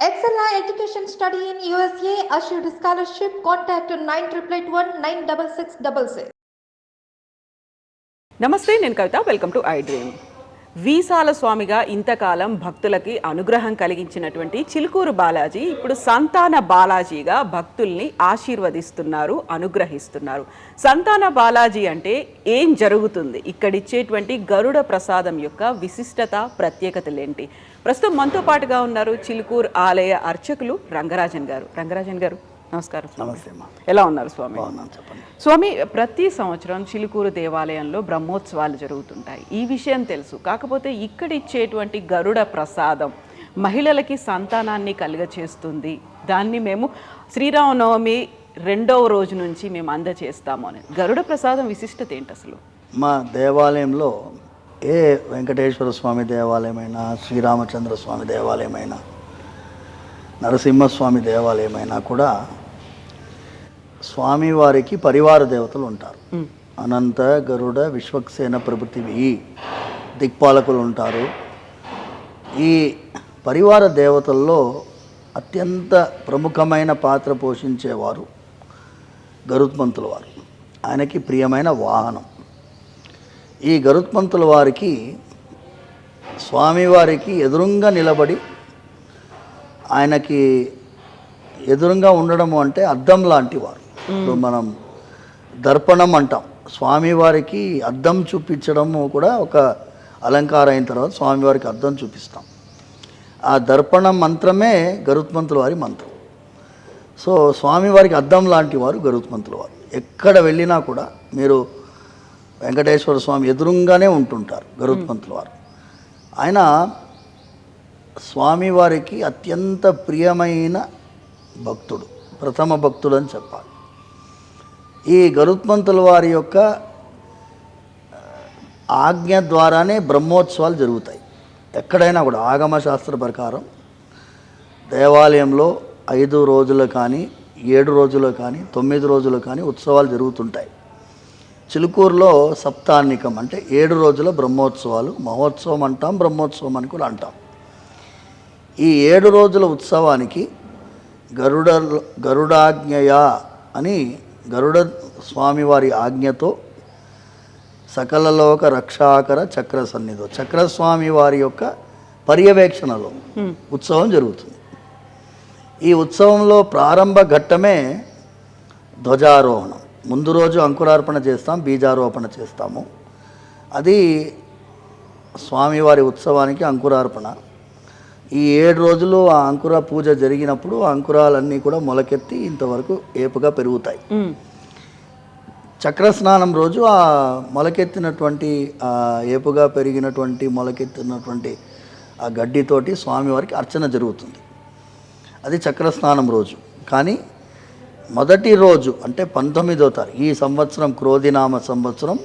Excella Education Study in USA assured scholarship. Contact 9881 96666. నమస్తే, నేను Kavitha. Welcome to I Dream. వీసాల స్వామిగా ఇంతకాలం భక్తులకి అనుగ్రహం కలిగించినటువంటి చిలుకూరు బాలాజీ ఇప్పుడు సంతాన బాలాజీగా భక్తుల్ని ఆశీర్వదిస్తున్నారు, అనుగ్రహిస్తున్నారు. సంతాన బాలాజీ అంటే ఏం జరుగుతుంది? ఇక్కడిచ్చేటువంటి గరుడ ప్రసాదం యొక్క విశిష్టత, ప్రత్యేకతలేంటి? ప్రస్తుతం మనతో పాటుగా ఉన్నారు చిలుకూరు ఆలయ అర్చకులు రంగరాజన్ గారు. రంగరాజన్ గారు, నమస్కారం. నమస్తే. ఎలా ఉన్నారు స్వామి? చెప్పండి. స్వామి, ప్రతి సంవత్సరం చిలుకూరు దేవాలయంలో బ్రహ్మోత్సవాలు జరుగుతుంటాయి. ఈ విషయం తెలుసు. కాకపోతే ఇక్కడ ఇచ్చేటువంటి గరుడ ప్రసాదం మహిళలకి సంతానాన్ని కలుగచేస్తుంది. దాన్ని మేము శ్రీరామనవమి 2వ రోజు నుంచి మేము అందజేస్తాము అని. గరుడ ప్రసాదం విశిష్టత ఏంటి అసలు? మా దేవాలయంలో ఏ వెంకటేశ్వర స్వామి దేవాలయమైనా, శ్రీరామచంద్ర స్వామి దేవాలయమైనా, నరసింహస్వామి దేవాలయమైనా కూడా స్వామివారికి పరివార దేవతలు ఉంటారు. అనంత, గరుడ, విశ్వక్సేన ప్రభుత్వి దిక్పాలకులు ఉంటారు. ఈ పరివార దేవతల్లో అత్యంత ప్రముఖమైన పాత్ర పోషించేవారు గరుత్మంతుల వారు. ఆయనకి ప్రియమైన వాహనం. ఈ గరుత్మంతుల వారికి స్వామివారికి ఎదురుంగా నిలబడి ఆయనకి ఎదురుగా ఉండడము అంటే అద్దం లాంటి వారు. ఇప్పుడు మనం దర్పణం అంటాం. స్వామివారికి అద్దం చూపించడము కూడా ఒక అలంకారం అయిన తర్వాత స్వామివారికి అద్దం చూపిస్తాం. ఆ దర్పణం మంత్రమే గరుత్మంతుల వారి మంత్రం. సో స్వామివారికి అద్దం లాంటి వారు గరుత్మంతుల వారు. ఎక్కడ వెళ్ళినా కూడా మీరు వెంకటేశ్వర స్వామి ఎదురుగానే ఉంటుంటారు గరుత్మంతుల వారు. ఆయన స్వామివారికి అత్యంత ప్రియమైన భక్తుడు, ప్రథమ భక్తుడు అని చెప్పాలి. ఈ గరుత్మంతుల వారి యొక్క ఆజ్ఞ ద్వారానే బ్రహ్మోత్సవాలు జరుగుతాయి. ఎక్కడైనా కూడా ఆగమ శాస్త్ర ప్రకారం దేవాలయంలో 5 రోజులు కానీ, 7 రోజులు కానీ, 9 రోజులు కానీ ఉత్సవాలు జరుగుతుంటాయి. చిలుకూరులో సప్తాహ్నికం అంటే 7 రోజుల బ్రహ్మోత్సవాలు. మహోత్సవం అంటాం, బ్రహ్మోత్సవం అని కూడా అంటాం. ఈ 7 రోజుల ఉత్సవానికి గరుడాజ్ఞయ అని, గరుడ స్వామివారి ఆజ్ఞతో సకలలోక రక్షాకర చక్ర సన్నిధో, చక్రస్వామి వారి యొక్క పర్యవేక్షణలో ఉత్సవం జరుగుతుంది. ఈ ఉత్సవంలో ప్రారంభ ఘట్టమే ధ్వజారోహణం. ముందు రోజు అంకురార్పణ చేస్తాం, బీజారోపణ చేస్తాము. అది స్వామివారి ఉత్సవానికి అంకురార్పణ. ఈ 7 రోజులు ఆ అంకుర పూజ జరిగినప్పుడు ఆ అంకురాలన్నీ కూడా మొలకెత్తి ఇంతవరకు ఏపుగా పెరుగుతాయి. చక్రస్నానం రోజు ఆ మొలకెత్తినటువంటి ఏపుగా పెరిగినటువంటి మొలకెత్తినటువంటి ఆ గడ్డితోటి స్వామివారికి అర్చన జరుగుతుంది. అది చక్రస్నానం రోజు. కానీ మొదటి రోజు అంటే 19వ తారీఖు, ఈ సంవత్సరం క్రోధినామ సంవత్సరం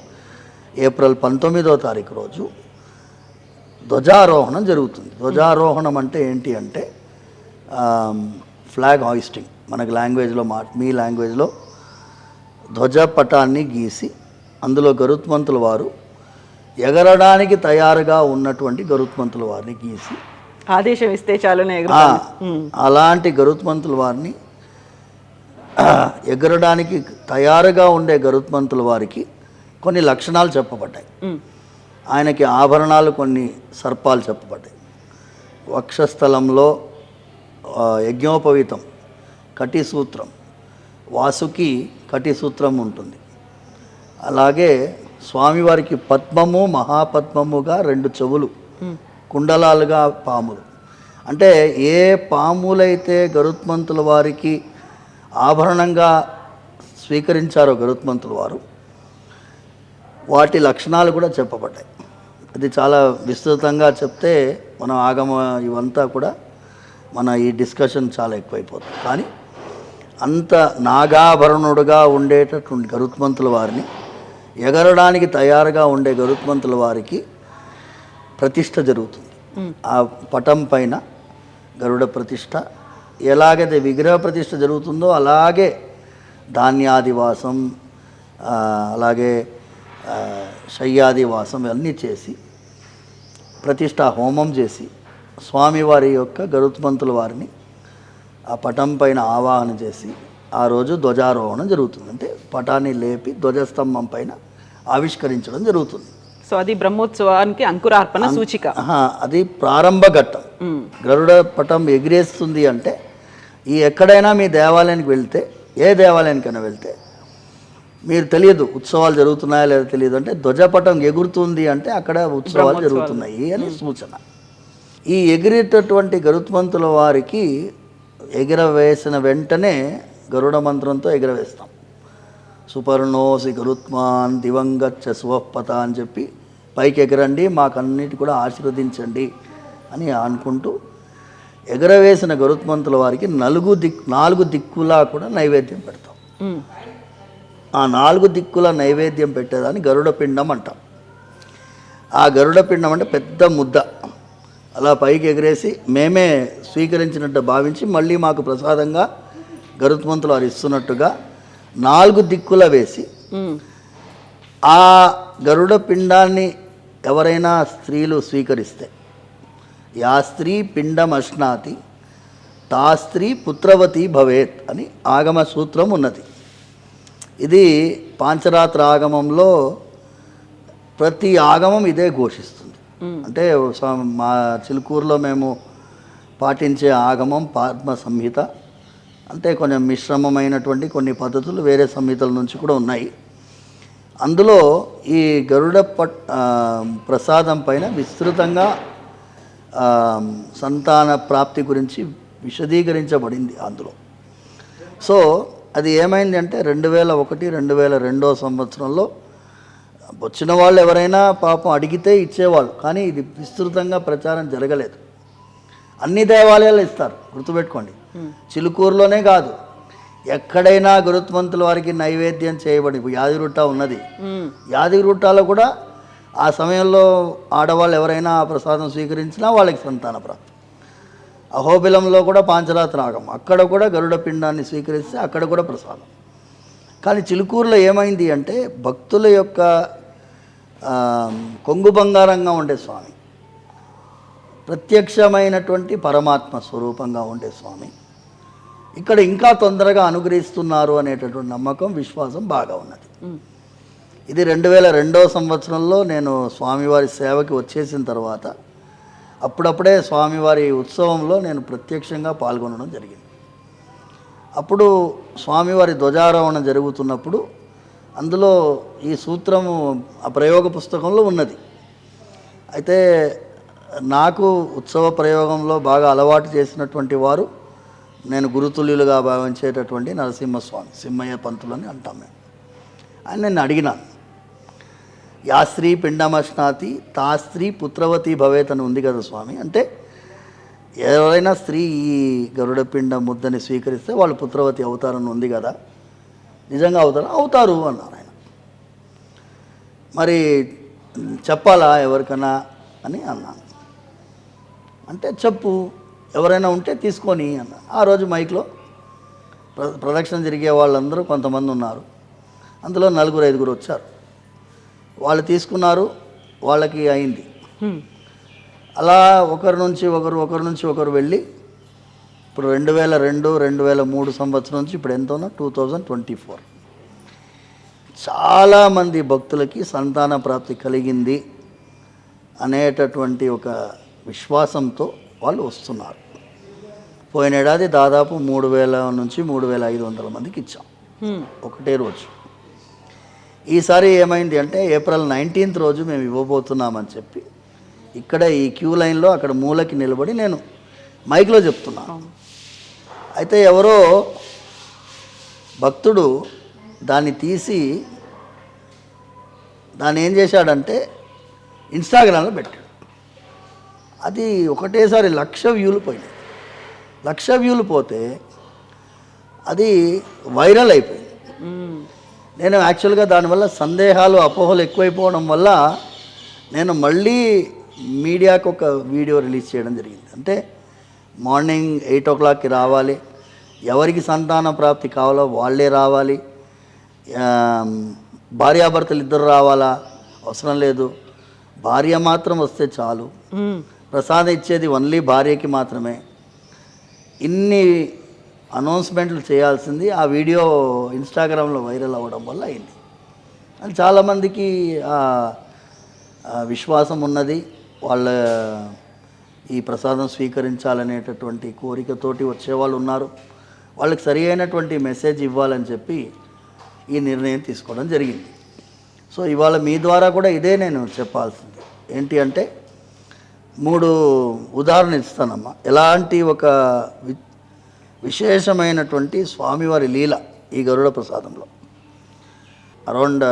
ఏప్రిల్ 19వ తారీఖు రోజు ధ్వజారోహణం జరుగుతుంది. ధ్వజారోహణం అంటే ఏంటి అంటే ఫ్లాగ్ హాయిస్టింగ్. మనకి లాంగ్వేజ్లో మీ లాంగ్వేజ్లో ధ్వజపటాన్ని గీసి అందులో గరుత్మంతుల వారు ఎగరడానికి తయారుగా ఉన్నటువంటి గరుత్మంతుల వారిని గీసి ఆదేశం ఇస్తే చాలు అలాంటి గరుత్మంతుల వారిని ఎగరడానికి తయారుగా ఉండే గరుత్మంతుల వారికి కొన్ని లక్షణాలు చెప్పబడ్డాయి. ఆయనకి ఆభరణాలు, కొన్ని సర్పాలు చెప్పబడ్డాయి. వక్షస్థలంలో యజ్ఞోపవీతం, కటిసూత్రం, వాసుకి కటిసూత్రం ఉంటుంది. అలాగే స్వామివారికి పద్మము, మహాపద్మముగా 2 చెవులు, కుండలాలుగా పాములు. అంటే ఏ పాములైతే గరుత్మంతుల వారికి ఆభరణంగా స్వీకరించారో గరుత్మంతుల వారు, వాటి లక్షణాలు కూడా చెప్పబడ్డాయి. అది చాలా విస్తృతంగా చెప్తే మనం ఆగమ ఇవంతా కూడా మన ఈ డిస్కషన్ చాలా ఎక్కువైపోతుంది. కానీ అంత నాగాభరణుడుగా ఉండేటటువంటి గరుత్మంతుల వారిని, ఎగరడానికి తయారుగా ఉండే గరుత్మంతుల వారికి ప్రతిష్ఠ జరుగుతుంది. ఆ పటం పైన గరుడ ప్రతిష్ఠ, ఎలాగైతే విగ్రహ ప్రతిష్ఠ జరుగుతుందో అలాగే ధాన్యాదివాసం, అలాగే శయ్యాదివాసం ఇవన్నీ చేసి ప్రతిష్ఠా హోమం చేసి స్వామివారి యొక్క గరుత్మంతుల వారిని ఆ పటం పైన ఆవాహన చేసి ఆ రోజు ధ్వజారోహణం జరుగుతుంది. అంటే పటాన్ని లేపి ధ్వజస్తంభం పైన ఆవిష్కరించడం జరుగుతుంది. సో అది బ్రహ్మోత్సవానికి అంకురార్పణ సూచిక. అది ప్రారంభ ఘట్టం. గరుడ పటం ఎగిరేస్తుంది అంటే ఎక్కడైనా మీ దేవాలయానికి వెళ్తే, ఏ దేవాలయానికైనా వెళ్తే మీరు తెలియదు ఉత్సవాలు జరుగుతున్నాయా లేదా తెలియదు అంటే ధ్వజపటం ఎగురుతుంది అంటే అక్కడ ఉత్సవాలు జరుగుతున్నాయి అని సూచన. ఈ ఎగిరేటటువంటి గరుత్మంతుల వారికి ఎగిరవేసిన వెంటనే గరుడ మంత్రంతో ఎగిరవేస్తాం. సుపర్ణోసి గరుత్మాన్ దివంగచ్చ సువపత అని చెప్పి పైకి ఎగరండి, మాకన్నిటి కూడా ఆశీర్వదించండి అని అనుకుంటూ ఎగరవేసిన గరుత్మంతుల వారికి 4 దిక్కులా కూడా నైవేద్యం పెడతాం. ఆ 4 దిక్కుల నైవేద్యం పెట్టేదాన్ని గరుడ పిండం అంటాం. ఆ గరుడ పిండం అంటే పెద్ద ముద్ద అలా పైకి ఎగరేసి మేమే స్వీకరించినట్టు భావించి మళ్ళీ మాకు ప్రసాదంగా గరుత్మంతులు వారు ఇస్తున్నట్టుగా 4 దిక్కుల వేసి ఆ గరుడ పిండాన్ని ఎవరైనా స్త్రీలు స్వీకరిస్తే యా స్త్రీ పిండం అశ్నాతి తా స్త్రీ పుత్రవతి భవేత్ అని ఆగమ సూత్రం ఉన్నది. ఇది పాంచరాత్ర ఆగమంలో ప్రతి ఆగమం ఇదే ఘోషిస్తుంది. అంటే మా చిలుకూరులో మేము పాటించే ఆగమం పద్మ సంహిత. అంటే కొంచెం మిశ్రమమైనటువంటి కొన్ని పద్ధతులు వేరే సంహితల నుంచి కూడా ఉన్నాయి. అందులో ఈ గరుడ ప్రసాదం పైన విస్తృతంగా సంతాన ప్రాప్తి గురించి విశదీకరించబడింది అందులో. సో అది ఏమైంది అంటే 2001-2002 సంవత్సరంలో వచ్చిన వాళ్ళు ఎవరైనా పాపం అడిగితే ఇచ్చేవాళ్ళు, కానీ ఇది విస్తృతంగా ప్రచారం జరగలేదు. అన్ని దేవాలయాలు ఇస్తారు, గుర్తుపెట్టుకోండి. చిలుకూరులోనే కాదు, ఎక్కడైనా గరుత్మంతుల వారికి నైవేద్యం చేయబడి యాదిగుట్ట ఉన్నది. యాదిగుట్టలో కూడా ఆ సమయంలో ఆడవాళ్ళు ఎవరైనా ఆ ప్రసాదం స్వీకరించినా వాళ్ళకి సంతాన ప్రాప్తి. అహోబిలంలో కూడా పాంచరాత్ర ఆగం, అక్కడ కూడా గరుడ పిండాన్ని స్వీకరిస్తే అక్కడ కూడా ప్రసాదం. కానీ చిలుకూరులో ఏమైంది అంటే భక్తుల యొక్క కొంగు బంగారంగా ఉండే స్వామి, ప్రత్యక్షమైనటువంటి పరమాత్మ స్వరూపంగా ఉండే స్వామి ఇక్కడ ఇంకా తొందరగా అనుగ్రహిస్తున్నారు అనేటటువంటి నమ్మకం, విశ్వాసం బాగా ఉన్నది. ఇది 2002 సంవత్సరంలో నేను స్వామివారి సేవకి వచ్చేసిన తర్వాత అప్పుడప్పుడే స్వామివారి ఉత్సవంలో నేను ప్రత్యక్షంగా పాల్గొనడం జరిగింది. అప్పుడు స్వామివారి ధ్వజారోహణ జరుగుతున్నప్పుడు అందులో ఈ సూత్రము ఆ ప్రయోగ పుస్తకంలో ఉన్నది. అయితే నాకు ఉత్సవ ప్రయోగంలో బాగా అలవాటు చేసినటువంటి వారు, నేను గురుతుల్యులుగా భావించేటటువంటి నరసింహస్వామి, సింహయ్య పంతులని అంటాం మేము. ఆయన నేను అడిగినాను, యా స్త్రీ పిండమశ్నాతి తా స్త్రీ పుత్రవతి భవేత్ అని ఉంది కదా స్వామి, అంటే ఎవరైనా స్త్రీ ఈ గరుడ పిండ ముద్దని స్వీకరిస్తే వాళ్ళు పుత్రవతి అవుతారని ఉంది కదా, నిజంగా అవుతారు అన్నారు ఆయన. మరి చెప్పాలా ఎవరికైనా అని అన్నాను. అంటే చెప్పు, ఎవరైనా ఉంటే తీసుకొని అన్న. ఆ రోజు మైక్లో ప్రదక్షిణ జరిగే వాళ్ళందరూ కొంతమంది ఉన్నారు, అందులో 4-5 వచ్చారు. వాళ్ళు తీసుకున్నారు, వాళ్ళకి అయింది. అలా ఒకరి నుంచి ఒకరు వెళ్ళి ఇప్పుడు 2002-2003 సంవత్సరం నుంచి ఇప్పుడు ఎంత ఉన్నా 2024 చాలామంది భక్తులకి సంతాన ప్రాప్తి కలిగింది అనేటటువంటి ఒక విశ్వాసంతో వాళ్ళు వస్తున్నారు. పోయిన ఏడాది దాదాపు 3000 నుంచి 3500 మందికి ఇచ్చాం ఒకటే రోజు. ఈసారి ఏమైంది అంటే ఏప్రిల్ 19th రోజు మేము ఇవ్వబోతున్నామని చెప్పి ఇక్కడ ఈ క్యూ లైన్లో అక్కడ మూలకి నిలబడి నేను మైక్లో చెప్తున్నాను. అయితే ఎవరో భక్తుడు దాన్ని తీసి దాన్ని ఏం చేశాడంటే ఇన్స్టాగ్రామ్లో పెట్టాడు. అది ఒకటేసారి 1,00,000 వ్యూలు పోయినాయి. 1,00,000 వ్యూలు పోతే అది వైరల్ అయిపోయింది. నేను యాక్చువల్గా దానివల్ల సందేహాలు అపోహలు ఎక్కువైపోవడం వల్ల నేను మళ్ళీ మీడియాకు ఒక వీడియో రిలీజ్ చేయడం జరిగింది. అంటే మార్నింగ్ 8 o'clockకి రావాలి, ఎవరికి సంతాన ప్రాప్తి కావాలో వాళ్ళే రావాలి, భార్యాభర్తలు ఇద్దరు రావాలా అవసరం లేదు, భార్య మాత్రం వస్తే చాలు, ప్రసాదం ఇచ్చేది ఓన్లీ భార్యకి మాత్రమే. ఇన్ని అనౌన్స్మెంట్లు చేయాల్సింది ఆ వీడియో ఇన్స్టాగ్రామ్లో వైరల్ అవ్వడం వల్ల అయింది. అని చాలామందికి విశ్వాసం ఉన్నది, వాళ్ళ ఈ ప్రసాదం స్వీకరించాలనేటటువంటి కోరికతోటి వచ్చేవాళ్ళు ఉన్నారు. వాళ్ళకి సరి అయినటువంటి మెసేజ్ ఇవ్వాలని చెప్పి ఈ నిర్ణయం తీసుకోవడం జరిగింది. సో ఇవాళ మీ ద్వారా కూడా ఇదే నేను చెప్పాల్సింది ఏంటి అంటే 3 ఉదాహరణ ఇస్తానమ్మా. ఎలాంటి ఒక విశేషమైనటువంటి స్వామివారి లీల ఈ గరుడ ప్రసాదంలో. అరౌండ్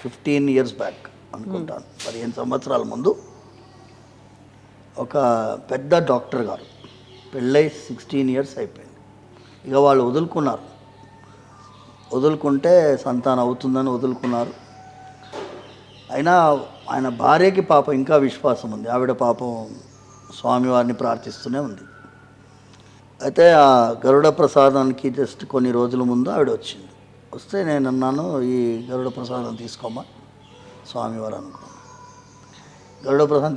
15 years బ్యాక్ అనుకుంటాను, 15 సంవత్సరాల ముందు ఒక పెద్ద డాక్టర్ గారు పెళ్ళై 16 years అయిపోయింది. ఇక వాళ్ళు వదులుకుంటే సంతానం అవుతుందని వదులుకున్నారు. అయినా ఆయన భార్యకి పాపం ఇంకా విశ్వాసం ఉంది. ఆవిడ పాపం స్వామివారిని ప్రార్థిస్తూనే ఉంది. అయితే ఆ గరుడ ప్రసాదానికి జస్ట్ కొన్ని రోజుల ముందు ఆవిడ వచ్చింది. వస్తే నేను అన్నాను, ఈ గరుడ ప్రసాదం తీసుకోమా స్వామివారు అనుకున్నాను. గరుడ ప్రసాదం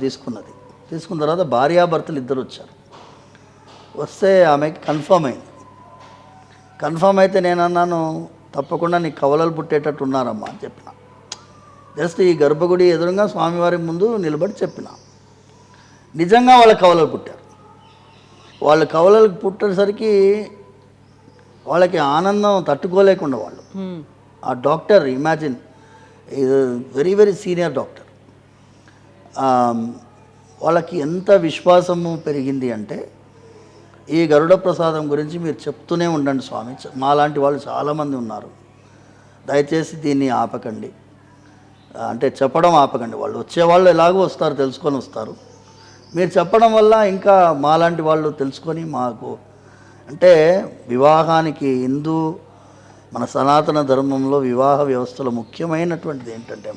తీసుకున్న తర్వాత భార్యాభర్తలు ఇద్దరు వచ్చారు. వస్తే ఆమెకి కన్ఫర్మ్ అయింది. కన్ఫర్మ్ అయితే నేను అన్నాను, తప్పకుండా నీకు కవలలు పుట్టేటట్టు ఉన్నారమ్మా అని చెప్పిన. జస్ట్ ఈ గర్భగుడి ఎదురుగా స్వామివారి ముందు నిలబడి చెప్పిన. నిజంగా వాళ్ళ కవలలు పుట్టారు. వాళ్ళ కవలలకు పుట్టేసరికి వాళ్ళకి ఆనందం తట్టుకోలేకుండా వాళ్ళు, ఆ doctor imagine very very senior doctor, వాళ్ళకి ఎంత విశ్వాసము పెరిగింది అంటే, ఈ గరుడ ప్రసాదం గురించి మీరు చెప్తూనే ఉండండి స్వామి, మాలాంటి వాళ్ళు చాలామంది ఉన్నారు, దయచేసి దీన్ని ఆపకండి అంటే చెప్పడం ఆపకండి. వాళ్ళు వచ్చేవాళ్ళు ఎలాగో వస్తారు, తెలుసుకొని వస్తారు, మీరు చెప్పడం వల్ల ఇంకా మాలాంటి వాళ్ళు తెలుసుకొని మాకు అంటే వివాహానికి మన సనాతన ధర్మంలో వివాహ వ్యవస్థలో ముఖ్యమైనటువంటిది ఏంటంటే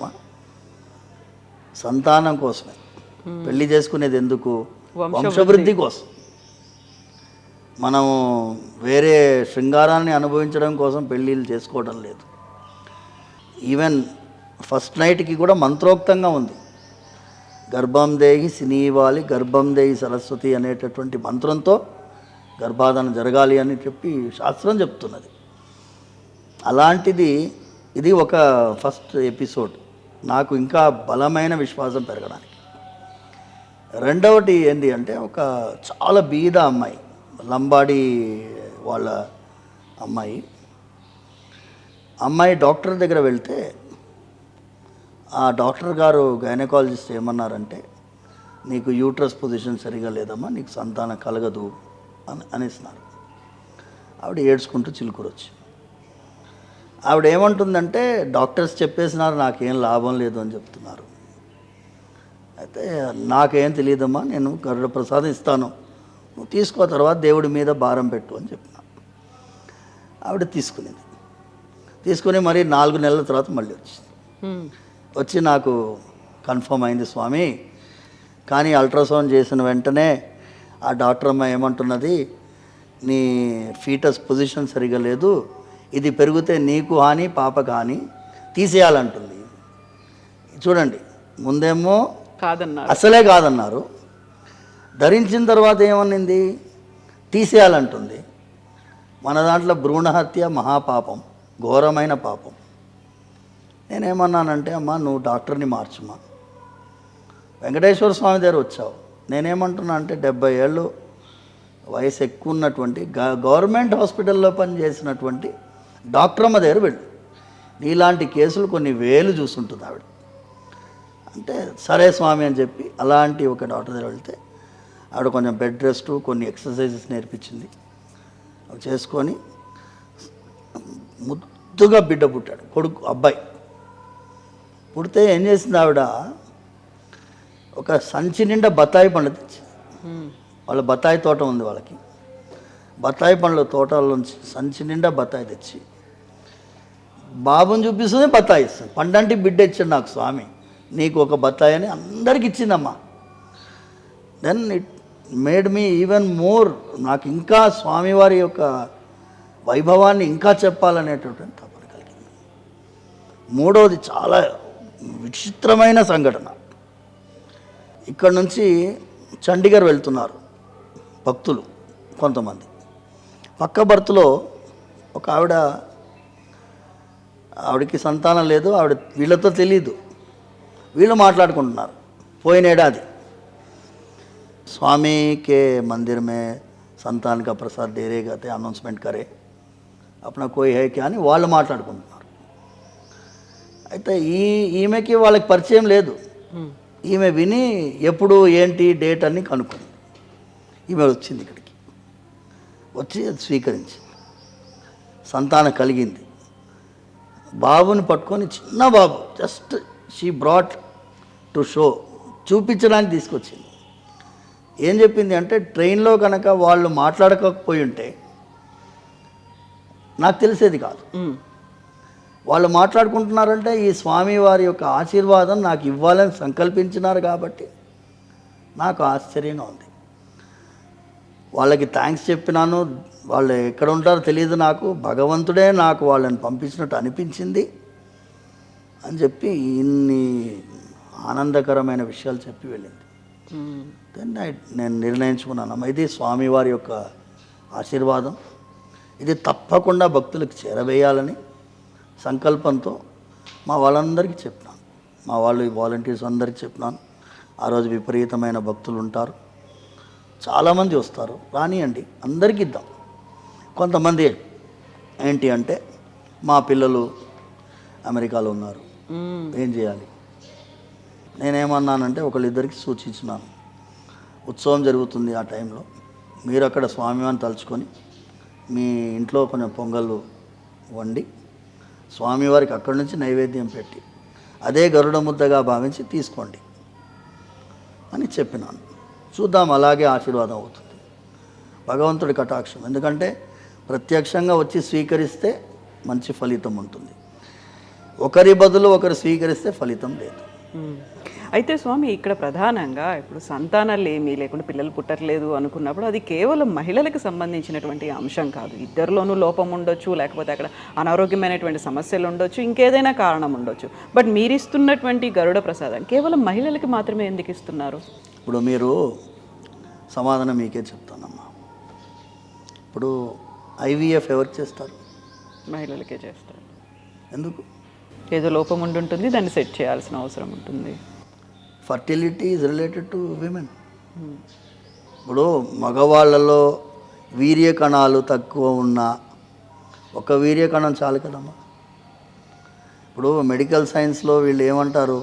సంతానం కోసమే. పెళ్లి చేసుకునేది ఎందుకు? వంశవృద్ధి కోసం. మనము వేరే శృంగారాన్ని అనుభవించడం కోసం పెళ్ళిళ్ళు చేసుకోవడం లేదు. ఈవెన్ ఫస్ట్ నైట్కి కూడా మంత్రోక్తంగా ఉంది, గర్భం దేహి సినీవాలి గర్భం దేహి సరస్వతి అనేటటువంటి మంత్రంతో గర్భాధానం జరగాలి అని చెప్పి శాస్త్రం చెప్తున్నది. అలాంటిది ఇది ఒక ఫస్ట్ ఎపిసోడ్ నాకు ఇంకా బలమైన విశ్వాసం పెరగడానికి. రెండవది ఏంటి అంటే, ఒక చాలా బీద అమ్మాయి, లంబాడి వాళ్ళ అమ్మాయి డాక్టర్ దగ్గర వెళ్తే ఆ డాక్టర్ గారు గైనకాలజిస్ట్ ఏమన్నారంటే, నీకు యూట్రస్ పొజిషన్ సరిగా లేదమ్మా, నీకు సంతానం కలగదు అనేసినారు. ఆవిడ ఏడ్చుకుంటూ చిలుకూరొచ్చి ఆవిడ ఏమంటుందంటే, డాక్టర్స్ చెప్పేసినారు నాకేం లాభం లేదు అని చెప్తున్నారు. అయితే నాకేం తెలియదమ్మా, నేను గరుడ ప్రసాదం ఇస్తాను, నువ్వు తీసుకో, తర్వాత దేవుడి మీద భారం పెట్టు అని చెప్పిన. ఆవిడ తీసుకుని మరి 4 నెలల తర్వాత మళ్ళీ వచ్చి నాకు కన్ఫర్మ్ అయింది స్వామి, కానీ అల్ట్రాసౌండ్ చేసిన వెంటనే ఆ డాక్టర్ అమ్మ ఏమంటున్నది, నీ ఫీటస్ పొజిషన్ సరిగా లేదు, ఇది పెరిగితే నీకు హాని పాపకు హాని, తీసేయాలంటుంది. చూడండి, ముందేమో అసలే కాదన్నారు, ధరించిన తర్వాత ఏమనింది, తీసేయాలంటుంది. మన దాంట్లో భ్రూణహత్య మహాపాపం, ఘోరమైన పాపం. నేనేమన్నానంటే, అమ్మా నువ్వు డాక్టర్ని మార్చుమా, వెంకటేశ్వర స్వామి దగ్గర వచ్చావు, నేనేమంటున్నా అంటే 70 ఏళ్ళు వయసు ఎక్కువ ఉన్నటువంటి గవర్నమెంట్ హాస్పిటల్లో పనిచేసినటువంటి డాక్టర్ అమ్మ దగ్గర వెళ్ళు, నీలాంటి కేసులు కొన్ని వేలు చూస్తుంటుంది ఆవిడ అంటే. సరే స్వామి అని చెప్పి అలాంటి ఒక డాక్టర్ దగ్గర వెళ్తే ఆవిడ కొంచెం బెడ్ రెస్ట్, కొన్ని ఎక్సర్సైజెస్ నేర్పించింది, అవి చేసుకొని ముద్దుగా బిడ్డ పుట్టాడు, అబ్బాయి పుడితే ఏం చేసింది ఆవిడ, ఒక సంచి నిండా బత్తాయి పండ్లు తెచ్చింది. వాళ్ళ బత్తాయి తోట ఉంది వాళ్ళకి, బత్తాయి పండ్ల తోటలోంచి సంచి నిండా బత్తాయి తెచ్చి బాబుని చూపిస్తుంది, బత్తాయి ఇస్తుంది. పండంటి బిడ్డ ఇచ్చాడు నాకు స్వామి, నీకు ఒక బత్తాయి అని అందరికి ఇచ్చిందమ్మా. Then it made me even more, నాకు ఇంకా స్వామివారి యొక్క వైభవాన్ని ఇంకా చెప్పాలనేటటువంటి తపన కలిగింది. మూడవది చాలా విచిత్రమైన సంఘటన. ఇక్కడ నుంచి చండీగఢ్ వెళ్తున్నారు భక్తులు కొంతమంది. పక్క బర్త్లో ఒక ఆవిడకి సంతానం లేదు, ఆవిడ వీళ్ళతో తెలియదు. వీళ్ళు మాట్లాడుకుంటున్నారు పోయిన ఏడాది, स्वामी के मंदिर में संतान का प्रसाद दे रहेगा थे, అనౌన్స్మెంట్ करे अपना कोई है क्या అని వాళ్ళు మాట్లాడుకుంటున్నారు. అయితే ఈమెకి వాళ్ళకి పరిచయం లేదు. ఈమె విని ఎప్పుడు ఏంటి డేట్ అని కనుక్కుంది. ఈమె వచ్చింది ఇక్కడికి, వచ్చి స్వీకరించి సంతానం కలిగింది. బాబుని పట్టుకొని, చిన్న బాబు, just she brought to show, చూపించడానికి తీసుకొచ్చింది. ఏం చెప్పింది అంటే, ట్రైన్లో కనుక వాళ్ళు మాట్లాడకపోయి ఉంటే నాకు తెలిసేది కాదు. వాళ్ళు మాట్లాడుకుంటున్నారంటే ఈ స్వామి వారి యొక్క ఆశీర్వాదం నాకు ఇవ్వాలని సంకల్పించినారు కాబట్టి నాకు ఆశ్చర్యంగా ఉంది. వాళ్ళకి థ్యాంక్స్ చెప్పినాను. వాళ్ళు ఎక్కడ ఉంటారో తెలియదు నాకు, భగవంతుడే నాకు వాళ్ళని పంపించినట్టు అనిపించింది అని చెప్పి ఇన్ని ఆనందకరమైన విషయాలు చెప్పి వెళ్ళింది. దెన్ నేను నిర్ణయించుకున్నాను, ఇది స్వామివారి యొక్క ఆశీర్వాదం, ఇది తప్పకుండా భక్తులకు చేరవేయాలని సంకల్పంతో మా వాళ్ళందరికీ చెప్పినాను. మా వాళ్ళు వాలంటీర్స్ అందరికీ చెప్పినాను. ఆ రోజు విపరీతమైన భక్తులు ఉంటారు, చాలామంది వస్తారు, రానియండి, అందరికీ ఇద్దాం. కొంతమంది ఏంటి అంటే, మా పిల్లలు అమెరికాలో ఉన్నారు, ఏం చేయాలి? నేనేమన్నానంటే, ఒకళ్ళిద్దరికి సూచించినాను, ఉత్సవం జరుగుతుంది ఆ టైంలో, మీరు అక్కడ స్వామివారిని తలుచుకొని మీ ఇంట్లో కొంచెం పొంగళ్ళు వండి స్వామివారికి అక్కడి నుంచి నైవేద్యం పెట్టి అదే గరుడ ముద్దగా భావించి తీసుకోండి అని చెప్పినాను. చూద్దాం, అలాగే ఆశీర్వాదం అవుతుంది, భగవంతుడి కటాక్షం. ఎందుకంటే ప్రత్యక్షంగా వచ్చి స్వీకరిస్తే మంచి ఫలితం ఉంటుంది, ఒకరి బదులు ఒకరు స్వీకరిస్తే ఫలితం లేదు. అయితే స్వామి, ఇక్కడ ప్రధానంగా ఇప్పుడు సంతానాలు ఏమీ లేకుండా పిల్లలు పుట్టట్లేదు అనుకున్నప్పుడు అది కేవలం మహిళలకు సంబంధించినటువంటి అంశం కాదు. ఇద్దరిలోనూ లోపం ఉండొచ్చు, లేకపోతే అక్కడ అనారోగ్యమైనటువంటి సమస్యలు ఉండొచ్చు, ఇంకేదైనా కారణం ఉండొచ్చు. బట్ మీరు ఇస్తున్నటువంటి గరుడ ప్రసాదం కేవలం మహిళలకి మాత్రమే ఎందుకు ఇస్తున్నారు? ఇప్పుడు మీరు సమాధానం మీకే చెప్తానమ్మా. ఇప్పుడు ఐవీఎఫ్ ఎవరికి చేస్తారు? మహిళలకే చేస్తారు. ఎందుకు? ఏదో లోపం ఉండుంటుంది, దాన్ని సెట్ చేయాల్సిన అవసరం ఉంటుంది. Fertility is related to women. ఇప్పుడు మగవాళ్ళలో వీర్య కణాలు తక్కువ ఉన్న ఒక వీర్య కణం చాలు కదమ్మా. ఇప్పుడు మెడికల్ సైన్స్లో వీళ్ళు ఏమంటారు,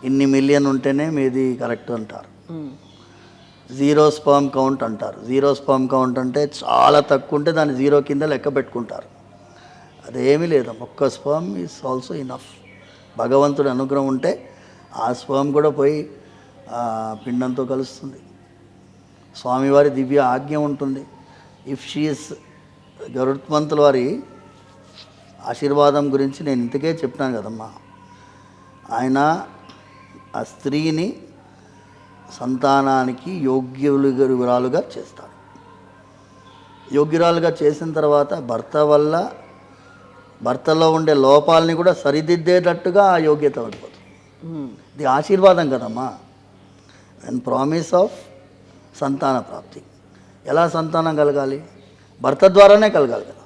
ఇన్ని మిలియన్ ఉంటేనే మీది కరెక్ట్ అంటారు. జీరో స్పర్మ్ కౌంట్ అంటారు. జీరో స్పర్మ్ కౌంట్ అంటే చాలా తక్కువ ఉంటే దాన్ని జీరో కింద లెక్క పెట్టుకుంటారు. అదేమీ లేదు, ఒక్క స్పర్మ్ ఈజ్ ఆల్సో ఇనఫ్. భగవంతుడి అనుగ్రహం ఉంటే ఆ స్పర్మ్ కూడా పోయి పిండంతో కలుస్తుంది. స్వామివారి దివ్య ఆజ్ఞ ఉంటుంది. ఇఫ్ షీఈస్ గరుత్మంతుల వారి ఆశీర్వాదం గురించి నేను ఇంతకే చెప్తాను కదమ్మా. ఆయన ఆ స్త్రీని సంతానానికి యోగ్యురాలుగా చేస్తాడు. యోగ్యురాలుగా చేసిన తర్వాత భర్తలో ఉండే లోపాలని కూడా సరిదిద్దేటట్టుగా ఆ యోగ్యత పడిపోతుంది. ఇది ఆశీర్వాదం కదమ్మా. అండ్ ప్రామిస్ ఆఫ్ సంతాన ప్రాప్తి. ఎలా సంతానం కలగాలి? భర్త ద్వారానే కలగాలి కదా.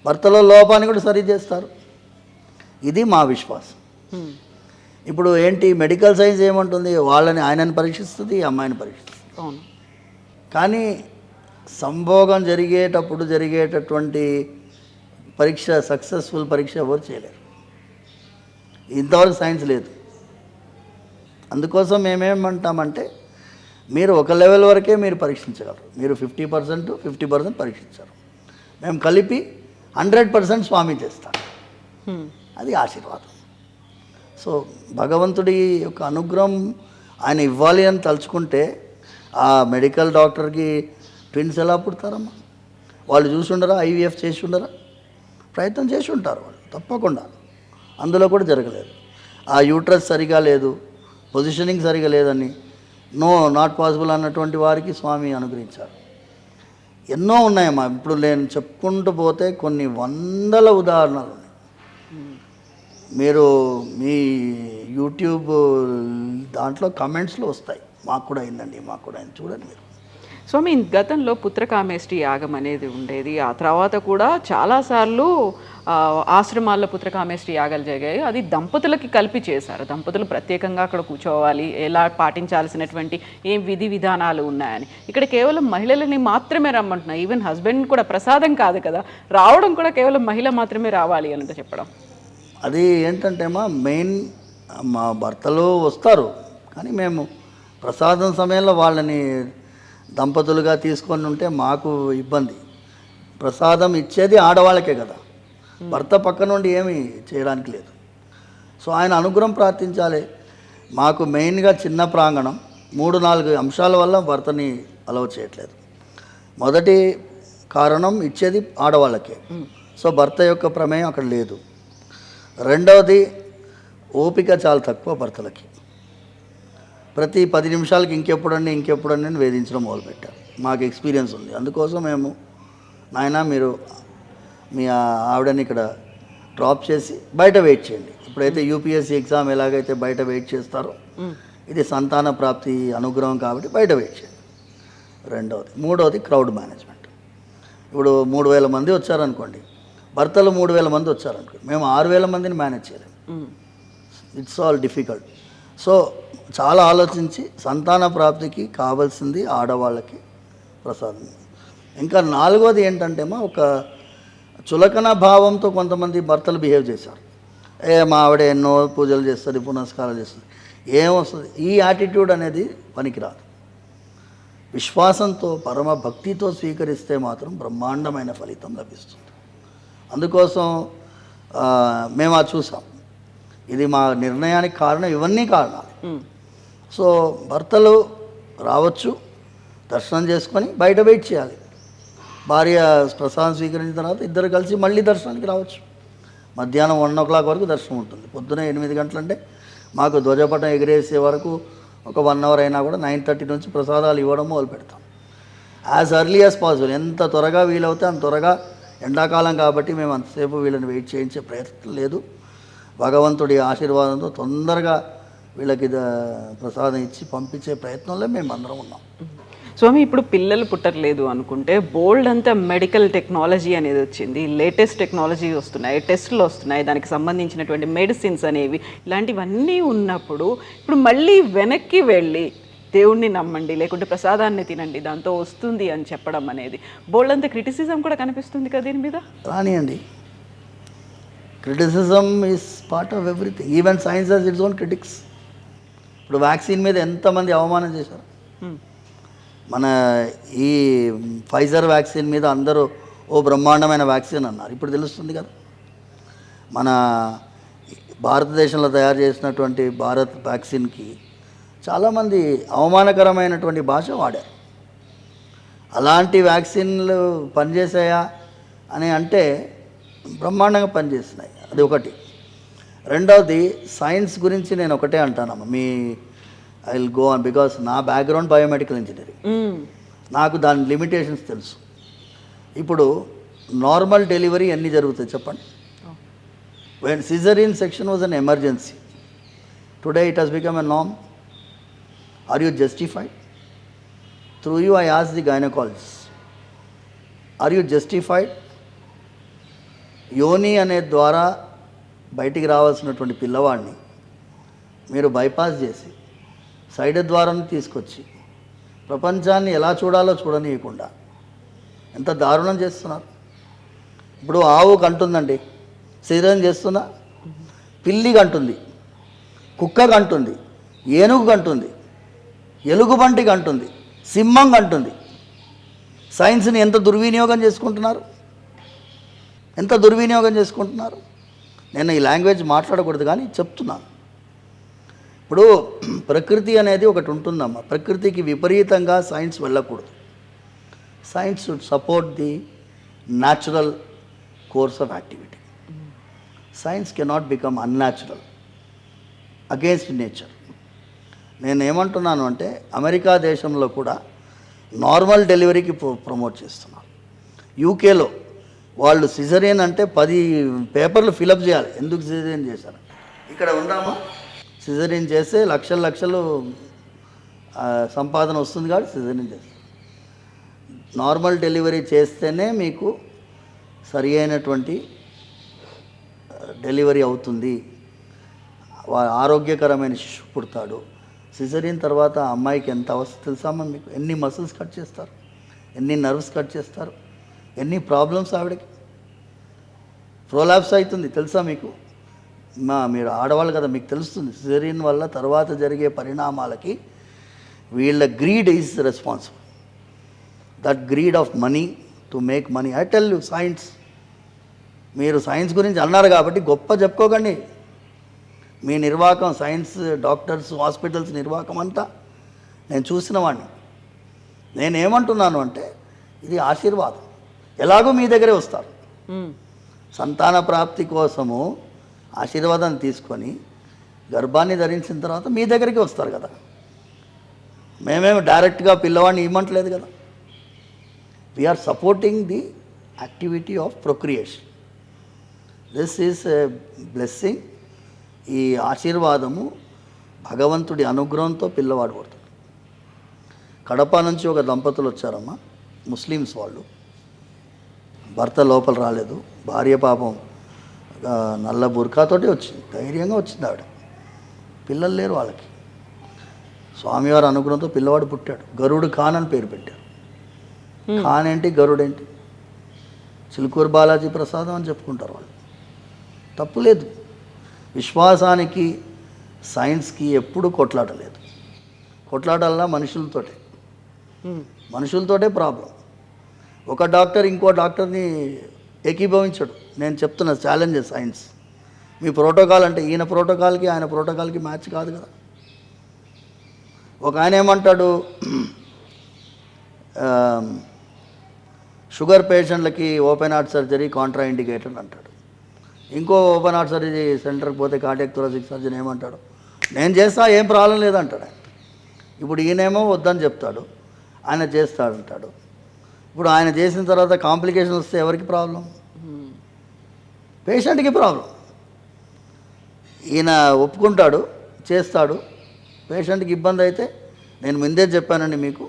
భర్తలో లోపాన్ని కూడా సరిచేస్తారు. ఇది మా విశ్వాసం. ఇప్పుడు ఏంటి, మెడికల్ సైన్స్ ఏమంటుంది, వాళ్ళని ఆయనని పరీక్షిస్తుంది, అమ్మాయిని పరీక్షిస్తుంది. అవును. కానీ సంభోగం జరిగేటటువంటి పరీక్ష, సక్సెస్ఫుల్ పరీక్ష ఎవరు చేయలేరు. ఇంతవరకు సైన్స్ లేదు. అందుకోసం మేమేమంటామంటే, మీరు ఒక లెవెల్ వరకే మీరు పరీక్షించగలరు. మీరు 50% పరీక్షించారు, మేము కలిపి 100% స్వామి చేస్తాడు. అది ఆశీర్వాదం. సో భగవంతుడి యొక్క అనుగ్రహం ఆయన ఇవ్వాలి అని తలుచుకుంటే ఆ మెడికల్ డాక్టర్కి ట్విన్స్ ఎలా పుడతారమ్మా? వాళ్ళు చూసి ఉండరా? ఐవీఎఫ్ చేసి ఉండరా? ప్రయత్నం చేసి ఉంటారు వాళ్ళు తప్పకుండా. అందులో కూడా జరగలేదు. ఆ యూట్రస్ సరిగా లేదు, పొజిషనింగ్ సరిగా లేదని నాట్ పాసిబుల్ అన్నటువంటి వారికి స్వామి అనుగ్రహించారు. ఎన్నో ఉన్నాయమ్మా. ఇప్పుడు నేను చెప్పుకుంటూ పోతే కొన్ని వందల ఉదాహరణలు ఉన్నాయి. మీరు మీ యూట్యూబ్ దాంట్లో కమెంట్స్లో వస్తాయి, మాకు కూడా అయిందండి, మాకు కూడా అయింది, చూడండి మీరు. స్వామి, గతంలో పుత్రకామేష్టి యాగం అనేది ఉండేది. ఆ తర్వాత కూడా చాలాసార్లు ఆశ్రమాల్లో పుత్రకామేష్టి యాగాలు జరిగాయి. అది దంపతులకి కలిపి చేశారు. దంపతులు ప్రత్యేకంగా అక్కడ కూర్చోవాలి, ఎలా పాటించాల్సినటువంటి ఏం విధి విధానాలు ఉన్నాయని. ఇక్కడ కేవలం మహిళలని మాత్రమే రమ్మంటున్నారు. ఈవెన్ హస్బెండ్ కూడా ప్రసాదం కాదు కదా, రావడం కూడా కేవలం మహిళ మాత్రమే రావాలి అని చెప్పడం. అది ఏంటంటే మెయిన్ మా భర్తలు వస్తారు, కానీ మేము ప్రసాదం సమయంలో వాళ్ళని దంపతులుగా తీసుకొని ఉంటే మాకు ఇబ్బంది. ప్రసాదం ఇచ్చేది ఆడవాళ్ళకే కదా, భర్త పక్క నుండి ఏమీ చేయడానికి లేదు. సో ఆయన అనుగ్రహం ప్రార్థించాలి. మాకు మెయిన్గా చిన్న ప్రాంగణం, 3-4 అంశాల వల్ల భర్తని అలౌ చేయట్లేదు. మొదటి కారణం ఇచ్చేది ఆడవాళ్ళకే, సో భర్త యొక్క ప్రమేయం అక్కడ లేదు. రెండవది ఓపిక చాలా తక్కువ భర్తలకి. ప్రతి 10 నిమిషాలకి ఇంకెప్పుడండి అని వేధించడం మొదలుపెట్టారు. మాకు ఎక్స్పీరియన్స్ ఉంది. అందుకోసం మేము నాయన మీరు మీ ఆవిడని ఇక్కడ డ్రాప్ చేసి బయట వెయిట్ చేయండి. ఇప్పుడైతే యూపీఎస్సీ ఎగ్జామ్ ఎలాగైతే బయట వెయిట్ చేస్తారో, ఇది సంతాన ప్రాప్తి అనుగ్రహం కాబట్టి బయట వెయిట్ చేయండి. రెండవది. మూడవది క్రౌడ్ మేనేజ్మెంట్. ఇప్పుడు 3,000 మంది వచ్చారనుకోండి, భర్తలు 3,000 మంది వచ్చారనుకోండి, మేము 6,000 మందిని మేనేజ్ చేయలేము. It's all difficult. సో చాలా ఆలోచించి సంతాన ప్రాప్తికి కావాల్సింది ఆడవాళ్ళకి ప్రసాదం. ఇంకా 4వది ఏంటంటే ఒక చులకన భావంతో కొంతమంది భర్తలు బిహేవ్ చేశారు. మా ఆవిడ ఎన్నో పూజలు చేస్తుంది, పునస్కారాలు చేస్తుంది, ఏమొస్తుంది. ఈ యాటిట్యూడ్ అనేది పనికిరాదు. విశ్వాసంతో పరమ భక్తితో స్వీకరిస్తే మాత్రం బ్రహ్మాండమైన ఫలితం లభిస్తుంది. అందుకోసం మేము అది చూసాం. ఇది మా నిర్ణయానికి కారణం, ఇవన్నీ కారణాలు. సో భర్తలు రావచ్చు, దర్శనం చేసుకొని బయట వెయిట్ చేయాలి. భార్య ప్రసాదం స్వీకరించిన తర్వాత ఇద్దరు కలిసి మళ్ళీ దర్శనానికి రావచ్చు. మధ్యాహ్నం 1 o'clock వరకు దర్శనం ఉంటుంది. పొద్దున 8 గంటలంటే మాకు ధ్వజపటం ఎగిరేసే వరకు ఒక 1 hour అయినా కూడా 9:30 నుంచి ప్రసాదాలు ఇవ్వడం మొదలు పెడతాం. యాజ్ ఎర్లీ యాజ్ పాసిబుల్, ఎంత త్వరగా వీలవుతే అంత త్వరగా. ఎండాకాలం కాబట్టి మేము అంతసేపు వీళ్ళని వెయిట్ చేయించే ప్రయత్నం లేదు. భగవంతుడి ఆశీర్వాదంతో తొందరగా వీళ్ళకి ప్రసాదం ఇచ్చి పంపించే ప్రయత్నంలో మేము అందరం ఉన్నాం. స్వామి, ఇప్పుడు పిల్లలు పుట్టట్లేదు అనుకుంటే బోల్డ్ అంతా మెడికల్ టెక్నాలజీ అనేది వచ్చింది, లేటెస్ట్ టెక్నాలజీ వస్తున్నాయి, టెస్టులు వస్తున్నాయి, దానికి సంబంధించినటువంటి మెడిసిన్స్ అనేవి, ఇలాంటివన్నీ ఉన్నప్పుడు ఇప్పుడు మళ్ళీ వెనక్కి వెళ్ళి దేవుణ్ణి నమ్మండి, లేకుంటే ప్రసాదాన్ని తినండి, దాంతో వస్తుంది అని చెప్పడం అనేది బోల్డ్ అంతా క్రిటిసిజం కూడా కనిపిస్తుంది కదా దీని మీద. రానియండి, criticism is part of everything. Even science has its own critics. ఇప్పుడు వ్యాక్సిన్ మీద ఎంతమంది అవమానం చేశారు. మన ఈ ఫైజర్ వ్యాక్సిన్ మీద అందరూ ఓ బ్రహ్మాండమైన వ్యాక్సిన్ అన్నారు. ఇప్పుడు తెలుస్తుంది కదా, మన భారతదేశంలో తయారు చేసినటువంటి భారత్ వ్యాక్సిన్కి చాలామంది అవమానకరమైనటువంటి భాష వాడారు. అలాంటి వ్యాక్సిన్లు పనిచేసాయా అని అంటే బ్రహ్మాండంగా పనిచేస్తున్నాయి. అది ఒకటి. రెండవది, సైన్స్ గురించి నేను ఒకటే అంటానమ్మా, I will go on because నా బ్యాక్గ్రౌండ్ బయోమెడికల్ ఇంజనీరింగ్. నాకు దాని లిమిటేషన్స్ తెలుసు. ఇప్పుడు నార్మల్ డెలివరీ ఎన్ని జరుగుతాయి చెప్పండి. When caesarean section was an emergency, today it has become a norm. Are you justified? Through you I ask the gynaecologist, are you justified? యోని అనే ద్వారా బయటికి రావాల్సినటువంటి పిల్లవాడిని మీరు బైపాస్ చేసి సైడ్ ద్వారాన్ని తీసుకొచ్చి ప్రపంచాన్ని ఎలా చూడాలో చూడనీయకుండా ఎంత దారుణం చేస్తున్నారు. ఇప్పుడు ఆవు కంటుందండి, సిజరీన్ చేస్తున్నా, పిల్లి కంటుంది, కుక్క కంటుంది, ఏనుగు కంటుంది, ఎలుగుబంటి కంటుంది, సింహం కంటుంది. సైన్స్ని ఎంత దుర్వినియోగం చేసుకుంటున్నారు, ఎంత దుర్వినియోగం చేసుకుంటున్నారు. నేను ఈ లాంగ్వేజ్ మాట్లాడకూడదు కానీ చెప్తున్నాను. ఇప్పుడు ప్రకృతి అనేది ఒకటి ఉంటుందమ్మా, ప్రకృతికి విపరీతంగా సైన్స్ వెళ్ళకూడదు. Science should support the natural course of activity. Science cannot become unnatural against nature. నేను ఏమంటున్నాను అంటే అమెరికా దేశంలో కూడా నార్మల్ డెలివరీకి ప్రమోట్ చేస్తున్నారు. యూకేలో వాళ్ళు సిజరియన్ అంటే 10 పేపర్లు ఫిలప్ చేయాలి, ఎందుకు సిజరియన్ చేశారు. ఇక్కడ ఉందామా, సిజరియన్ చేస్తే లక్షలు సంపాదన వస్తుంది కాబట్టి సిజరియన్ చేస్తారు. నార్మల్ డెలివరీ చేస్తేనే మీకు సరి అయినటువంటి డెలివరీ అవుతుంది, ఆరోగ్యకరమైన శిశువు పుడతాడు. సిజరీన్ తర్వాత ఆ అమ్మాయికి ఎంత అవస్థ తెలుసామా మీకు? ఎన్ని మసిల్స్ కట్ చేస్తారు, ఎన్ని నర్వ్స్ కట్ చేస్తారు, ఎన్ని ప్రాబ్లమ్స్ ఆవిడకి. ప్రోలాప్స్ అవుతుంది తెలుసా మీకు? మీరు ఆడవాళ్ళు కదా, మీకు తెలుస్తుంది. సిజరీన్ వల్ల తర్వాత జరిగే పరిణామాలకి వీళ్ళ greed is responsible. That greed of money to make money. I tell you science. మీరు సైన్స్ గురించి అన్నారు కాబట్టి గొప్ప చెప్పుకోకండి. మీ నిర్వాహకం, సైన్స్, డాక్టర్స్, హాస్పిటల్స్ నిర్వాహకం అంతా నేను చూసిన వాడిని. నేనేమంటున్నాను అంటే ఇది ఆశీర్వాదం. ఎలాగో మీ దగ్గరే వస్తారు. సంతాన ప్రాప్తి కోసము ఆశీర్వాదాన్ని తీసుకొని గర్భాన్ని ధరించిన తర్వాత మీ దగ్గరికి వస్తారు కదా. మేమేమి డైరెక్ట్గా పిల్లవాడిని ఇవ్వట్లేదు కదా. We are supporting the activity of procreation. This is a blessing. ఈ ఆశీర్వాదము భగవంతుడి అనుగ్రహంతో పిల్లవాడు పడుతుంది. కడప నుంచి ఒక దంపతులు వచ్చారమ్మా, ముస్లిమ్స్ వాళ్ళు. భర్త లోపల రాలేదు, భార్య పాపం నల్ల బుర్కాతోటి వచ్చింది, ధైర్యంగా వచ్చింది ఆవిడ. పిల్లలు లేరు వాళ్ళకి. స్వామివారి అనుగ్రహంతో పిల్లవాడు పుట్టాడు. గరుడు ఖాన్ అని పేరు పెట్టారు. ఖాన్ ఏంటి, గరుడు ఏంటి? చిలుకూరు బాలాజీ ప్రసాదం అని చెప్పుకుంటారు వాళ్ళు. తప్పు లేదు. విశ్వాసానికి సైన్స్కి ఎప్పుడు కొట్లాడలేదు. కొట్లాడాలన్నా మనుషులతోటే ప్రాబ్లం. ఒక డాక్టర్ ఇంకో డాక్టర్ని ఏకీభవించడు. నేను చెప్తున్న ఛాలెంజ్ సైన్స్. మీ ప్రోటోకాల్ అంటే ఈయన ప్రోటోకాల్కి ఆయన ప్రోటోకాల్కి మ్యాచ్ కాదు కదా. ఒక ఆయన ఏమంటాడు, షుగర్ పేషెంట్లకి open heart surgery contraindicated అంటాడు. ఇంకో ఓపెన్ హార్ట్ సర్జరీ సెంటర్కి పోతే కార్డియాక్ థొరాసిక్ సర్జన్ ఏమంటాడు, నేను చేస్తా, ఏం ప్రాబ్లం లేదంటాడు ఆయన. ఇప్పుడు ఈయనేమో వద్దని చెప్తాడు, ఆయన చేస్తాడంటాడు. ఇప్పుడు ఆయన చేసిన తర్వాత కాంప్లికేషన్ వస్తే ఎవరికి ప్రాబ్లం? పేషెంట్కి ప్రాబ్లం. ఈయన ఒప్పుకుంటాడు, చేస్తాడు, పేషెంట్కి ఇబ్బంది అయితే నేను ముందే చెప్పానండి మీకు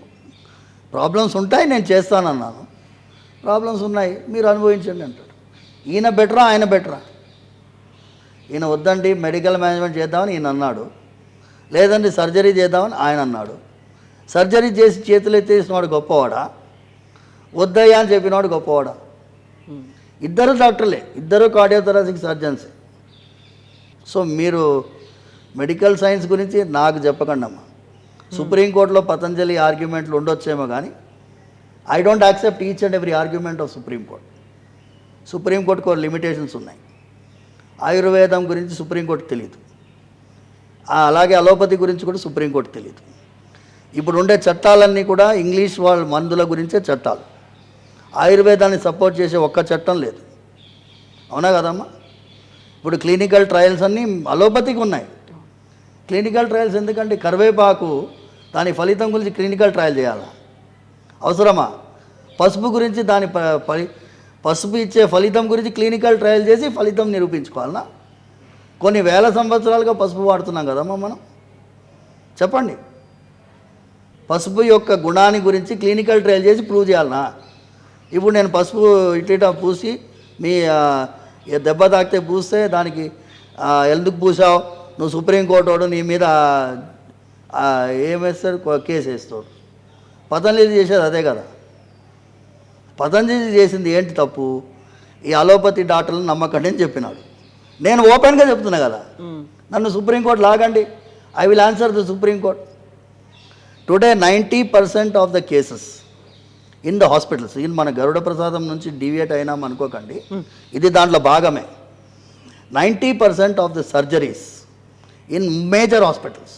ప్రాబ్లమ్స్ ఉంటాయి, నేను చేస్తానన్నాను, ప్రాబ్లమ్స్ ఉన్నాయి, మీరు అనుభవించండి అంటాడు. ఈయన బెటరా ఆయన బెటరా? ఈయన వద్దండి మెడికల్ మేనేజ్మెంట్ చేద్దామని ఈయన అన్నాడు, లేదండి సర్జరీ చేద్దామని ఆయన అన్నాడు. సర్జరీ చేసి చేతులు ఎత్తేసినవాడు గొప్పవాడా, వద్దయ్యా అని చెప్పినవాడు గొప్పవాడా? ఇద్దరు డాక్టర్లే, ఇద్దరు కార్డియోథొరాసిక్ సర్జన్సే. సో మీరు మెడికల్ సైన్స్ గురించి నాకు చెప్పకండి అమ్మా. సుప్రీంకోర్టులో పతంజలి ఆర్గ్యుమెంట్లు ఉండొచ్చేమో కానీ I don't accept each and every argument of Supreme Court. సుప్రీంకోర్టుకు లిమిటేషన్స్ ఉన్నాయి. ఆయుర్వేదం గురించి సుప్రీంకోర్టు తెలియదు, అలాగే అలోపతి గురించి కూడా సుప్రీంకోర్టు తెలియదు. ఇప్పుడు ఉండే చట్టాలన్నీ కూడా ఇంగ్లీష్ వాళ్ళ మందుల గురించే చట్టాలు. ఆయుర్వేదాన్ని సపోర్ట్ చేసే ఒక్క చట్టం లేదు. అవునా కదమ్మా? ఇప్పుడు క్లినికల్ ట్రయల్స్ అన్నీ అలోపతికి ఉన్నాయి. క్లినికల్ ట్రయల్స్ ఎందుకంటే కరివేపాకు దాని ఫలితం గురించి క్లినికల్ ట్రయల్ చేయాలా? అవసరమా? పసుపు గురించి దాని పసుపు ఇచ్చే ఫలితం గురించి క్లినికల్ ట్రయల్ చేసి ఫలితం నిరూపించుకోవాలన్నా? కొన్ని వేల సంవత్సరాలుగా పసుపు వాడుతున్నాం కదమ్మా మనం. చెప్పండి, పసుపు యొక్క గుణాన్ని గురించి క్లినికల్ ట్రయల్ చేసి ప్రూవ్ చేయాలన్నా? ఇప్పుడు నేను పసుపు ఇట్లా పూసి మీ దెబ్బ తాకితే పూస్తే దానికి ఎందుకు పూసావు, నువ్వు సుప్రీంకోర్టు వాడు నీ మీద ఏమేస్తాడు, కేసు వేస్తాడు. పతంజలి చేసేది అదే కదా. పతంజలి చేసింది ఏంటి తప్పు? ఈ అలోపతి డాక్టర్లను నమ్మకండి అని చెప్పినాడు. నేను ఓపెన్గా చెప్తున్నా కదా, నన్ను సుప్రీంకోర్టు లాగండి, I will answer the Supreme Court. Today 90% of the cases in the hospitals, in మన గరుడ ప్రసాదం నుంచి డివియేట్ అయినాం అనుకోకండి, ఇది దాంట్లో భాగమే. 90% of the surgeries in major hospitals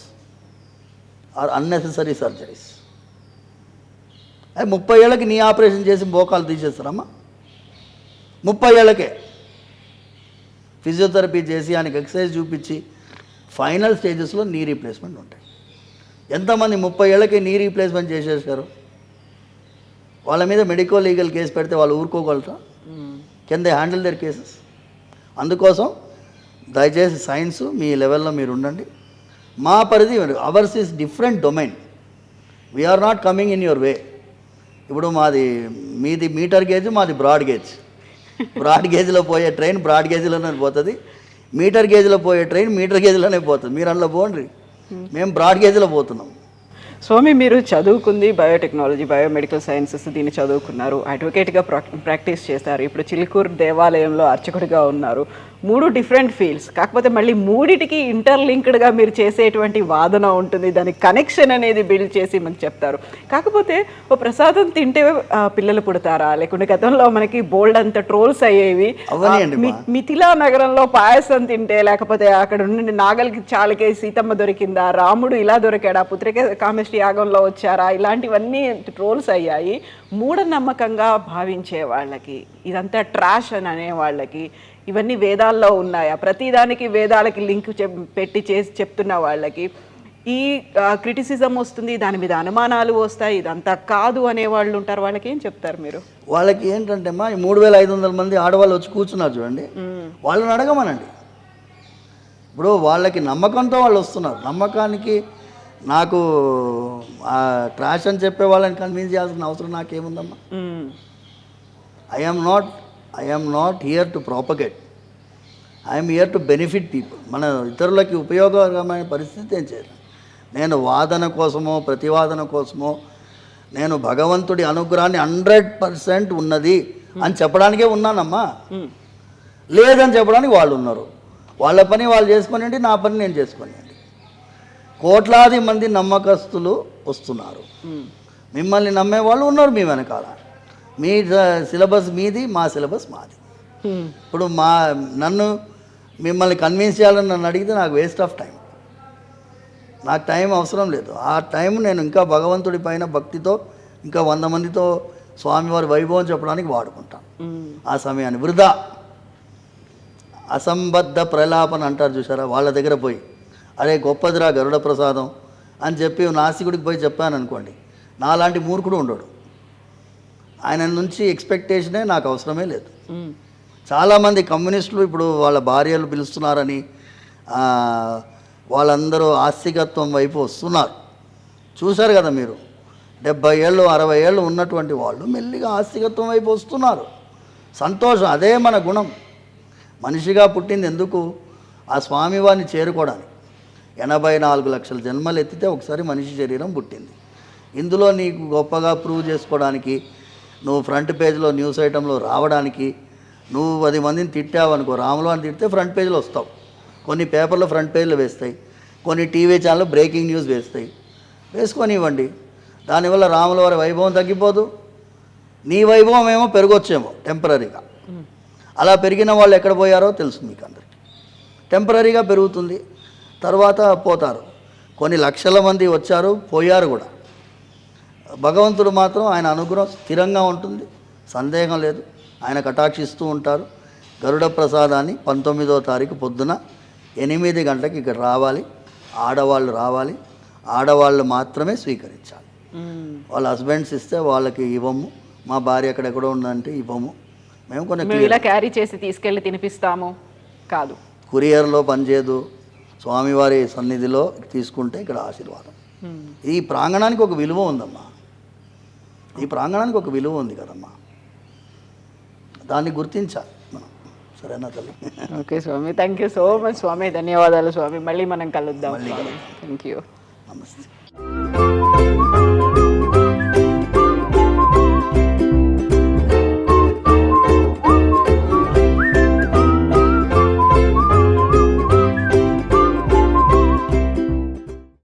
are unnecessary surgeries. 30 ఏళ్ళకి నీ ఆపరేషన్ చేసి మోకాలు తీసేస్తారమ్మా. 30 ఏళ్ళకే ఫిజియోథెరపీ చేసి ఆయనకి ఎక్సర్సైజ్ చూపించి ఫైనల్ స్టేజెస్లో నీ రీప్లేస్మెంట్ ఉంటాయి. ఎంతమంది 30 ఏళ్ళకే నీ రీప్లేస్మెంట్ చేసేసారు? వాళ్ళ మీద మెడికల్ లీగల్ కేసు పెడితే వాళ్ళు ఊరుకోగలరా? Can they handle their cases? అందుకోసం దయచేసి సైన్స్ మీ లెవెల్లో మీరు ఉండండి. మా పరిధి ours is different domain. We are not coming in your way. ఇప్పుడు మీది మీటర్ గేజ్, మాది బ్రాడ్ గేజ్. బ్రాడ్ గేజ్లో పోయే ట్రైన్ బ్రాడ్ గేజ్లోనే పోతుంది, మీటర్ గేజ్లో పోయే ట్రైన్ మీటర్ గేజ్లోనే పోతుంది. మీరు అందులో పోండి, మేము బ్రాడ్ గేజ్లో పోతున్నాం. స్వామి, మీరు చదువుకుంది బయోటెక్నాలజీ, బయోమెడికల్ సైన్సెస్, దీన్ని చదువుకున్నారు, అడ్వకేట్గా ప్రాక్టీస్ చేస్తారు, ఇప్పుడు చిలుకూరు దేవాలయంలో అర్చకుడిగా ఉన్నారు. 3 డిఫరెంట్ ఫీల్డ్స్. కాకపోతే మళ్ళీ మూడిటికి ఇంటర్లింక్డ్గా మీరు చేసేటువంటి వాదన ఉంటుంది, దానికి కనెక్షన్ అనేది బిల్డ్ చేసి మనకు చెప్తారు. కాకపోతే ఓ ప్రసాదం తింటే పిల్లలు పుడతారా, లేకుంటే గతంలో మనకి బోల్డ్ అంత ట్రోల్స్ అయ్యేవి, మిథిలా నగరంలో పాయసం తింటే, లేకపోతే అక్కడ నుండి నాగలికి చాలకే సీతమ్మ దొరికిందా, రాముడు ఇలా దొరికాడా, పుత్రిక కామేష్టి యాగంలో వచ్చారా, ఇలాంటివన్నీ ట్రోల్స్ అయ్యాయి. మూఢనమ్మకంగా భావించే వాళ్ళకి, ఇదంతా ట్రాష్ అని అనే వాళ్ళకి, ఇవన్నీ వేదాల్లో ఉన్నాయా, ప్రతిదానికి వేదాలకి లింక్ పెట్టి చేసి చెప్తున్న వాళ్ళకి ఈ క్రిటిసిజం వస్తుంది, దాని మీద అనుమానాలు వస్తాయి, ఇదంతా కాదు అనే వాళ్ళు ఉంటారు. వాళ్ళకి ఏం చెప్తారు మీరు? వాళ్ళకి ఏంటంటే అమ్మా, ఈ 3500 మంది ఆడవాళ్ళు వచ్చి కూర్చున్నారు చూడండి, వాళ్ళని అడగమనండి. ఇప్పుడు వాళ్ళకి నమ్మకంతో వాళ్ళు వస్తున్నారు. నమ్మకానికి నాకు ట్రాష్ అని చెప్పే వాళ్ళని కన్విన్స్ చేయాల్సిన అవసరం నాకేముందమ్మా? I am not here to propagate. I am here to benefit people. మన ఇతరులకి ఉపయోగకరమైన పరిస్థితి ఏం చేయాలి. నేను వాదన కోసమో ప్రతివాదన కోసమో, నేను భగవంతుడి అనుగ్రహాన్ని 100% ఉన్నది అని చెప్పడానికే ఉన్నానమ్మా. లేదని చెప్పడానికి వాళ్ళు ఉన్నారు. వాళ్ళ పని వాళ్ళు చేసుకొనియండి, నా పని నేను చేసుకొనియండి. కోట్లాది మంది నమ్మకస్తులు వస్తున్నారు, మిమ్మల్ని నమ్మే వాళ్ళు ఉన్నారు మీ వెనకాల. మీ సిలబస్ మీది, మా సిలబస్ మాది. ఇప్పుడు నన్ను మిమ్మల్ని కన్విన్స్ చేయాలని నన్ను అడిగితే నాకు వేస్ట్ ఆఫ్ టైం. నాకు టైం అవసరం లేదు. ఆ టైం నేను ఇంకా భగవంతుడి పైన భక్తితో ఇంకా 100 మందితో స్వామివారి వైభవం చెప్పడానికి వాడుకుంటాను. ఆ సమయాన్ని వృధా అసంబద్ధ ప్రలాపన అంటారు చూసారా, వాళ్ళ దగ్గర పోయి అరే గొప్పదిరా గరుడ ప్రసాదం అని చెప్పి నాసికుడికి పోయి చెప్పాను అనుకోండి, నాలాంటి మూర్ఖుడు ఉండడు. ఆయన నుంచి ఎక్స్పెక్టేషనే నాకు అవసరమే లేదు. చాలామంది కమ్యూనిస్టులు ఇప్పుడు వాళ్ళ భార్యలు పిలుస్తున్నారని వాళ్ళందరూ ఆస్తికత్వం వైపు వస్తున్నారు. చూశారు కదా మీరు, 70 ఏళ్ళు 60 ఏళ్ళు ఉన్నటువంటి వాళ్ళు మెల్లిగా ఆస్తికత్వం వైపు వస్తున్నారు. సంతోషం, అదే మన గుణం. మనిషిగా పుట్టింది ఎందుకు? ఆ స్వామివారిని చేరుకోవడానికి. 84 లక్షల జన్మలు ఎత్తితే ఒకసారి మనిషి శరీరం పుట్టింది. ఇందులో నీకు గొప్పగా ప్రూవ్ చేసుకోవడానికి, నువ్వు ఫ్రంట్ పేజ్లో న్యూస్ ఐటంలో రావడానికి, నువ్వు 10 మందిని తిట్టావనుకో, రాములు అని తిడితే ఫ్రంట్ పేజ్లో వస్తావు. కొన్ని పేపర్లో ఫ్రంట్ పేజ్లో వేస్తాయి, కొన్ని టీవీ ఛానల్లో బ్రేకింగ్ న్యూస్ వేస్తాయి. వేసుకొనివ్వండి. దానివల్ల రాముల వారి వైభవం తగ్గిపోదు, నీ వైభవం ఏమో పెరగొచ్చేమో టెంపరీగా. అలా పెరిగిన వాళ్ళు ఎక్కడ పోయారో తెలుసు మీకు అందరికీ. టెంపరీగా పెరుగుతుంది, తర్వాత పోతారు. కొన్ని లక్షల మంది వచ్చారు, పోయారు కూడా. భగవంతుడు మాత్రం ఆయన అనుగ్రహం స్థిరంగా ఉంటుంది, సందేహం లేదు. ఆయన కటాక్షిస్తూ ఉంటారు. గరుడ ప్రసాదాన్ని 19వ తారీఖు పొద్దున 8 గంటలకు ఇక్కడ రావాలి. ఆడవాళ్ళు రావాలి, ఆడవాళ్ళు మాత్రమే స్వీకరించాలి. వాళ్ళ హస్బెండ్స్ ఇస్తే వాళ్ళకి ఇవ్వము, మా భార్య ఎక్కడెక్కడో ఉందంటే ఇవ్వము. మేము కొన్ని ఇలా క్యారీ చేసి తీసుకెళ్ళి తినిపిస్తాము కాదు, కురియర్లో పనిచేయదు, స్వామివారి సన్నిధిలో తీసుకుంటే ఇక్కడ ఆశీర్వాదం. ఈ ప్రాంగణానికి ఒక విలువ ఉందమ్మా, ఈ ప్రాంగణానికి ఒక విలువ ఉంది కదమ్మా, దాన్ని గుర్తించాలి మనం. సరేనా తల్లి? ఓకే స్వామి, థ్యాంక్ యూ సో మచ్ స్వామి, ధన్యవాదాలు స్వామి. మళ్ళీ మనం కలుద్దాం. Thank you. నమస్తే.